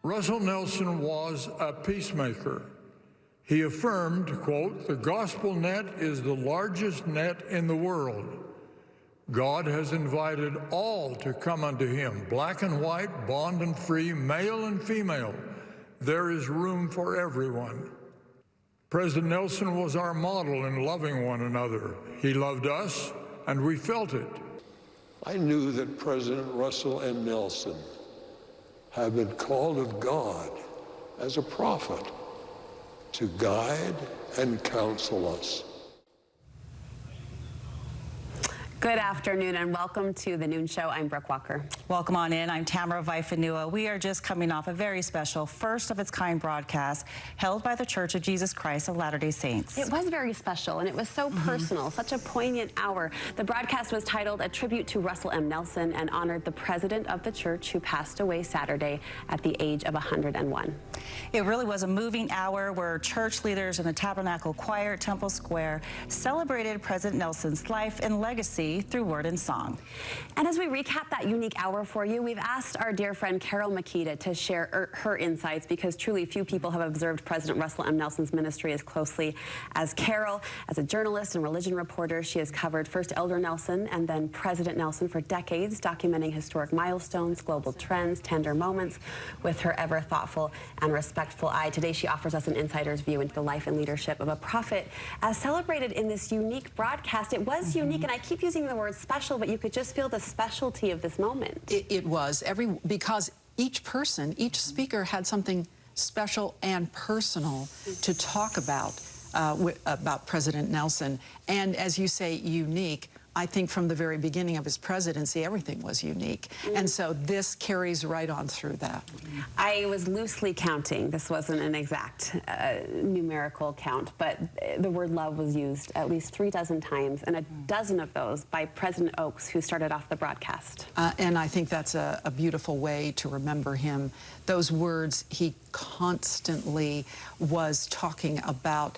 Russell Nelson was a peacemaker. He affirmed, quote, "The gospel net is the largest net in the world. God has invited all to come unto him, black and white, bond and free, male and female. There is room for everyone." President Nelson was our model in loving one another. He loved us, and we felt it. I knew that President Russell M. Nelson had been called of God as a prophet to guide and counsel us. Good afternoon and welcome to the Noon Show. I'm Brooke Walker. Welcome on in. I'm Tamara Vaifanua. We are just coming off a very special, first of its kind broadcast held by the Church of Jesus Christ of Latter-day Saints. It was very special and it was so personal, such a poignant hour. The broadcast was titled A Tribute to Russell M. Nelson and honored the president of the church who passed away Saturday at the age of 101. It really was a moving hour where church leaders in the Tabernacle Choir at Temple Square celebrated President Nelson's life and legacy through word and song. And as we recap that unique hour for you, we've asked our dear friend Carole Mikita to share her insights, because truly few people have observed President Russell M. Nelson's ministry as closely as Carole. As a journalist and religion reporter, she has covered first Elder Nelson and then President Nelson for decades, documenting historic milestones, global trends, tender moments with her ever thoughtful and respectful eye. Today she offers us an insider's view into the life and leadership of a prophet as celebrated in this unique broadcast. It was unique, and I keep using the word special, but you could just feel the specialty of this moment. It was because each person, each speaker had something special and personal to talk about President Nelson. And as you say, unique. I think from the very beginning of his presidency, everything was unique. And so this carries right on through that. I was loosely counting. This wasn't an exact numerical count, but the word love was used at least 36 times, and a dozen of those by President Oaks, who started off the broadcast. And I think that's a beautiful way to remember him. Those words, he constantly was talking about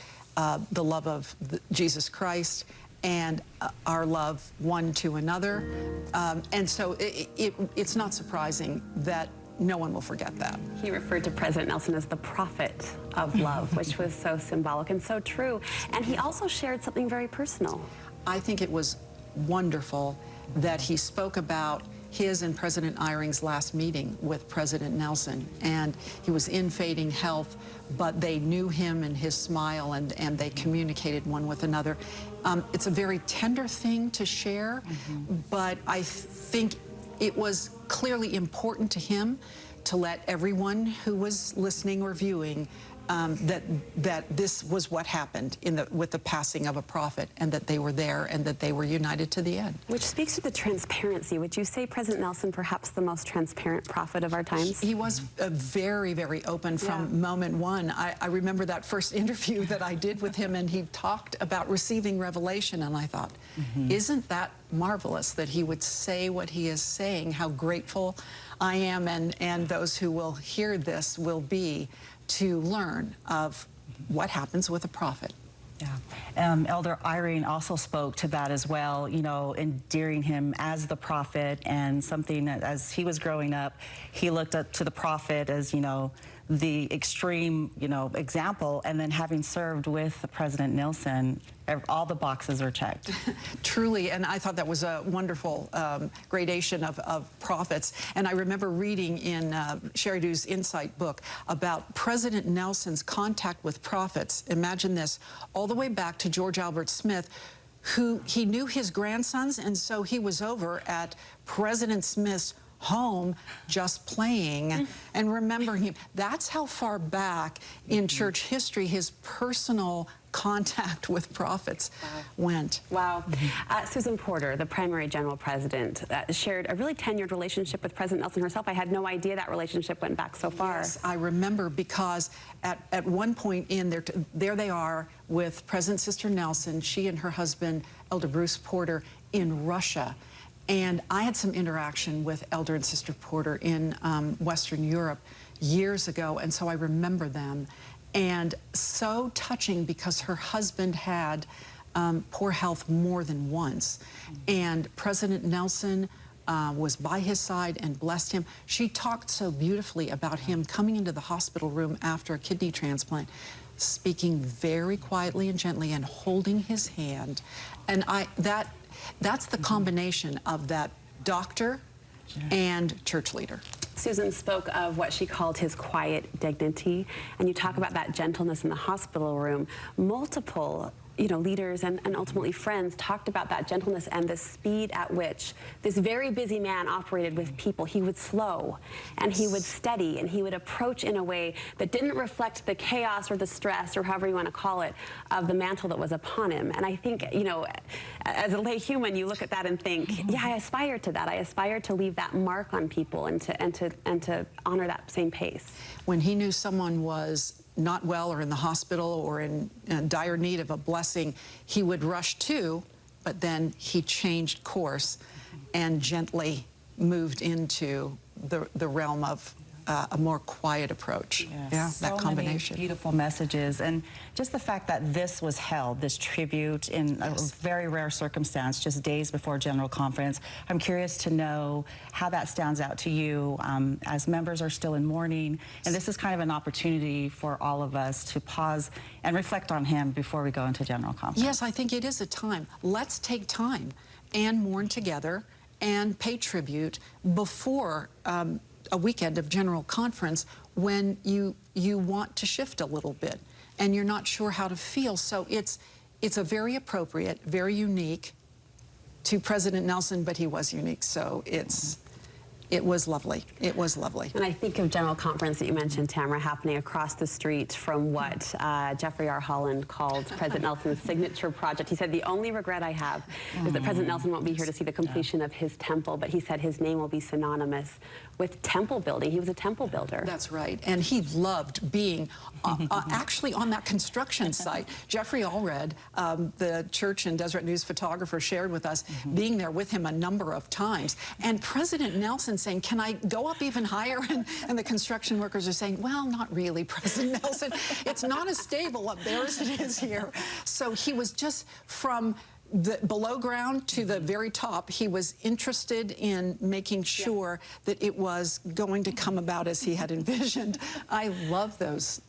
the love of Jesus Christ and our love one to another. And so it's not surprising that no one will forget that. He referred to President Nelson as the prophet of love, which was so symbolic and so true. And he also shared something very personal. I think it was wonderful that he spoke about his and President Eyring's last meeting with President Nelson. And he was in fading health, but they knew him and his smile, and they communicated one with another. It's a very tender thing to share, but I think it was clearly important to him to let everyone who was listening or viewing that this was what happened with the passing of a prophet, and that they were there and that they were united to the end. Which speaks to the transparency. Would you say President Nelson perhaps the most transparent prophet of our times? He was very, very open from moment one. I remember that first interview that I did with him, and he talked about receiving revelation, and I thought, isn't that marvelous that he would say what he is saying? How grateful I am, and those who will hear this will be, to learn of what happens with a prophet. Yeah. Elder Eyring also spoke to that as well, you know, endearing him as the prophet, and something that as he was growing up, he looked up to the prophet as, you know, the extreme, you know, example, and then having served with President Nelson, all the boxes are checked. Truly, and I thought that was a wonderful gradation of prophets. And I remember reading in Sherry Dew's Insight book about President Nelson's contact with prophets. Imagine this, all the way back to George Albert Smith, who he knew his grandsons, and so he was over at President Smith's home just playing and remembering him. That's how far back in church history his personal contact with prophets went. Wow. Susan Porter, the primary general president, shared a really tenured relationship with President Nelson herself. I had no idea that relationship went back so far. Yes, I remember, because at one point in there they are with President Sister Nelson, she and her husband, Elder Bruce Porter, in Russia. And I had some interaction with Elder and Sister Porter in Western Europe years ago, and so I remember them. And so touching, because her husband had poor health more than once. And President Nelson was by his side and blessed him. She talked so beautifully about him coming into the hospital room after a kidney transplant, speaking very quietly and gently and holding his hand. And that's the combination of that doctor and church leader. Susan spoke of what she called his quiet dignity, and you talk about that gentleness in the hospital room. Multiple leaders and ultimately friends talked about that gentleness and the speed at which this very busy man operated with people. He would slow and he would steady and he would approach in a way that didn't reflect the chaos or the stress or however you want to call it of the mantle that was upon him. And I think, as a lay human, you look at that and think, yeah, I aspire to that. I aspire to leave that mark on people and to honor that same pace. When he knew someone was not well or in the hospital or in dire need of a blessing, he would rush to, but then he changed course and gently moved into the realm of a more quiet approach. Yes. Yeah, so that combination. Many beautiful messages, and just the fact that this was held, this tribute, in a very rare circumstance, just days before General Conference. I'm curious to know how that stands out to you as members are still in mourning, and this is kind of an opportunity for all of us to pause and reflect on him before we go into General Conference. Yes, I think it is a time. Let's take time and mourn together and pay tribute before a weekend of General Conference when you want to shift a little bit and you're not sure how to feel. So it's a very appropriate, very unique to President Nelson, but he was unique. So it was lovely. It was lovely. And I think of General Conference that you mentioned, Tamara, happening across the street from what Jeffrey R. Holland called President Nelson's signature project. He said, the only regret I have is that President Nelson won't be here to see the completion of his temple, but he said his name will be synonymous with temple building. He was a temple builder. That's right. And he loved being actually on that construction site. Jeffrey Allred, the Church and Deseret News photographer, shared with us being there with him a number of times. And President Nelson saying, can I go up even higher? And the construction workers are saying, well, not really, President Nelson. It's not as stable up there as it is here. So he was just from the below ground to the very top, he was interested in making sure that it was going to come about as he had envisioned. I love those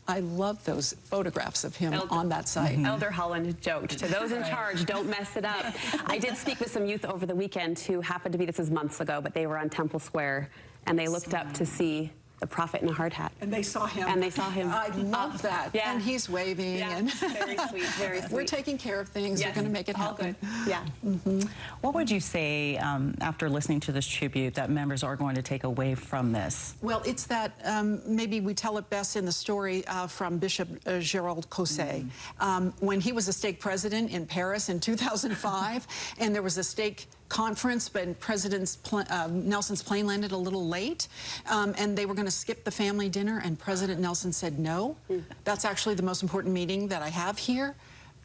photographs of him on that site. Elder Holland joked, to those in charge, don't mess it up. I did speak with some youth over the weekend who happened to be, this is months ago, but they were on Temple Square and they looked up to see the prophet in a hard hat. And they saw him. And they saw him. I love that. Yeah. And he's waving. Yeah. And very sweet, very sweet. We're taking care of things. Yes. We're going to make it happen. Yeah. What would you say, after listening to this tribute, that members are going to take away from this? Well, it's that maybe we tell it best in the story from Bishop Gérald Cosset. When he was a stake president in Paris in 2005, and there was a stake conference, but President Nelson's plane landed a little late, and they were going to skip the family dinner, and President Nelson said, no, that's actually the most important meeting that I have here,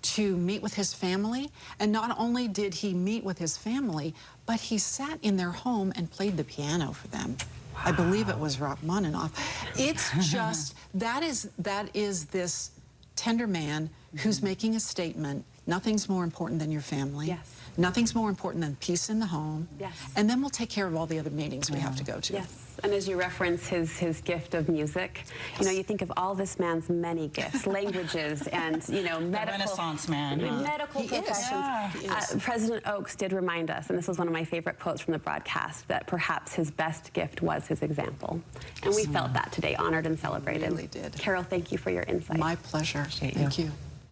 to meet with his family. And not only did he meet with his family, but he sat in their home and played the piano for them. Wow. I believe it was Rachmaninoff. It's just, that is this tender man who's making a statement. Nothing's more important than your family. Yes. Nothing's more important than peace in the home. Yes. And then we'll take care of all the other meetings we have to go to. Yes. And as you reference his gift of music, you think of all this man's many gifts, languages, and medical, Renaissance man, medical professions. Yeah. President Oaks did remind us, and this was one of my favorite quotes from the broadcast, that perhaps his best gift was his example, and we felt that today, honored and celebrated. We really did. Carole, thank you for your insight. My pleasure. Thank you.